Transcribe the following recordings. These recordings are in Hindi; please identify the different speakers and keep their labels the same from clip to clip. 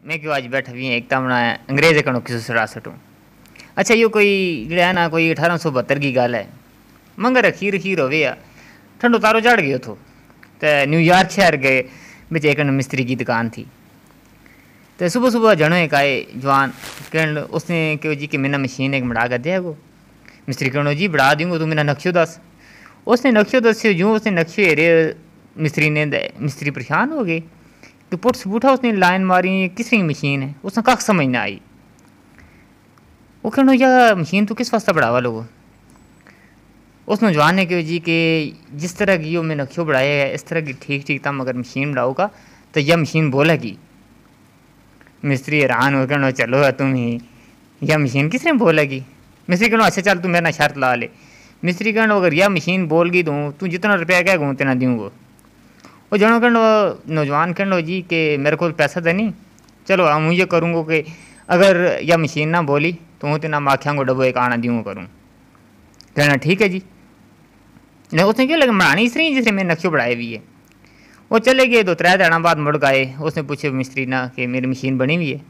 Speaker 1: मैं क्यों आज बैठा भी एक तमना अंग्रेज़ कणो किसो सड़ा सटूं। अच्छा यो कोई जड़ा है ना कोई 1872 की गल है। मंगर खीर खीर हो गया ठंडो तारो चढ़ गयो थो तो न्यूयॉर्क शहर गए बिच एक मिस्त्री की दुकान थी। तो सुबह सुबह जनो एक आए जवान कह उसने क्यों जी कि मैंने मशीन एक बना कर दिया गो। मिस्त्री कहनो जी बढ़ा दूंगा तू मेरा नक्शो दस। उसने नक्शो दस्यो जो उसने नक्शे हेरे मिस्त्री परेशान हो गए कि पुट से बूठा उसने लाइन मारी किसरी मशीन है उसने कख समझ ना आई। वो कहनो या मशीन तो किस वास्ते बढ़ावा लोगो। उस नौजवान ने कहो जी कि जिस तरह की मैं नक्शो बढ़ाया है इस तरह की ठीक ठीक तम अगर मशीन बढ़ाओगा तो यह मशीन बोलेगी। मिस्त्री हैरान हो कहना चलो तुम ही यह मशीन किस ने बोलेगी। मिस्त्री कहना अच्छा चल तू मेरे ना शर्त ला ले। मिस्त्री कहना अगर यह मशीन बोल गई दूँ तू जितना रुपया क्या गूँ तेना दूँगो। वो जनो कहना नौजवान कहना जी कि मेरे को पैसा तो नहीं चलो हम ये करूँगा कि अगर यह मशीन ना बोली तो हूँ तेना माख्यांगो डब्बो एक आना दूँ करूँ। कहना ठीक है जी। नहीं उसने क्यों लगा बनानी इसलिए जिसने मैंने नक्शो बढ़ाए हुई है। वो चले गए 2-3 दिन बाद मुड़ गए। उसने पूछे मिस्त्री ना कि मेरी मशीन बनी हुई है।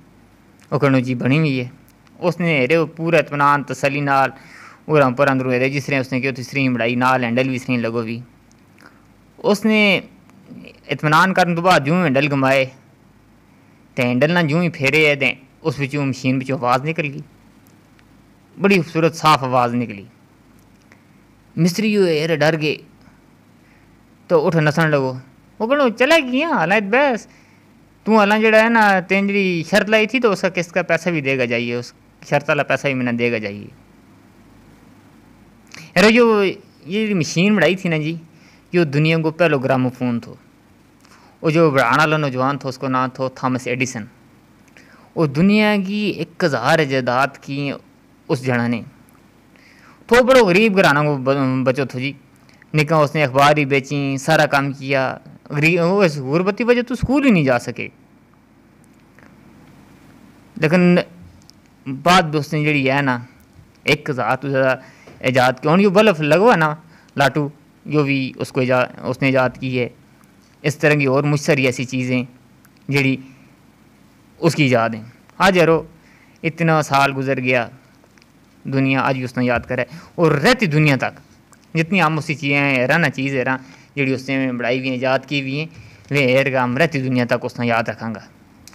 Speaker 1: वो कहनो जी बनी हुई है। उसने हेरे वो पूरा इत्मीनान तसली नाल उरा पर अंदरों हेरे जिसने उसने क्यों तीसरी बढ़ाई नाल हैंडल भी इसलिए लगो भी। उसने इत्मीनान करने तो बाद जूँ हैंडल घुमाए तो हैंडल ना जूँ ही फेरे है तो उस बिचों मशीन बिचों आवाज़ निकल गई। बड़ी खूबसूरत साफ आवाज़ निकली। मिस्त्री यार डर गए तो उठ नसन लगो। वो कहना चला गया हालांकि बस तू हालां जड़ा है ना तेन जी शर्त लाई थी तो उसका किस्त का पैसा भी देगा जाइए उस शर्त वाला पैसा भी मैंने देगा जाइए। यार जो ये मशीन बढ़ाई थी ना जी यो दुनिया को पहलो ग्रामोफोन थो। वो जो बढ़ाने वाला नौजवान था उसको नाम था थॉमस एडिसन। वो दुनिया की 1000 जायदाद की उस जड़ा ने तो बड़ो गरीब घराना को बचो थो जी। निका उसने अखबार ही बेची सारा काम किया गरीब गुरबती वजह तो स्कूल ही नहीं जा सके। लेकिन बाद भी उसने जड़ी है ना 1000 तो ज़्यादा ईजाद की यो बल्ब लगवा ना लाटू जो भी उसको उसने ईजाद की है। इस तरह की और मुझ सारी ऐसी चीज़ें जड़ी उसकी ईजाद हैं। आज यारो इतना साल गुजर गया दुनिया आज भी उसने याद करे और रहती दुनिया तक जितनी आम उसी चीज़ें हैं रहना चीज़ है जी उसने बढ़ाई हुई हैं ईजाद की हुई हैं वे हेर का हम रहती दुनिया तक उसने याद रखांगा।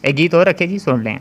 Speaker 1: एक गीत और रखे जी सुन लें।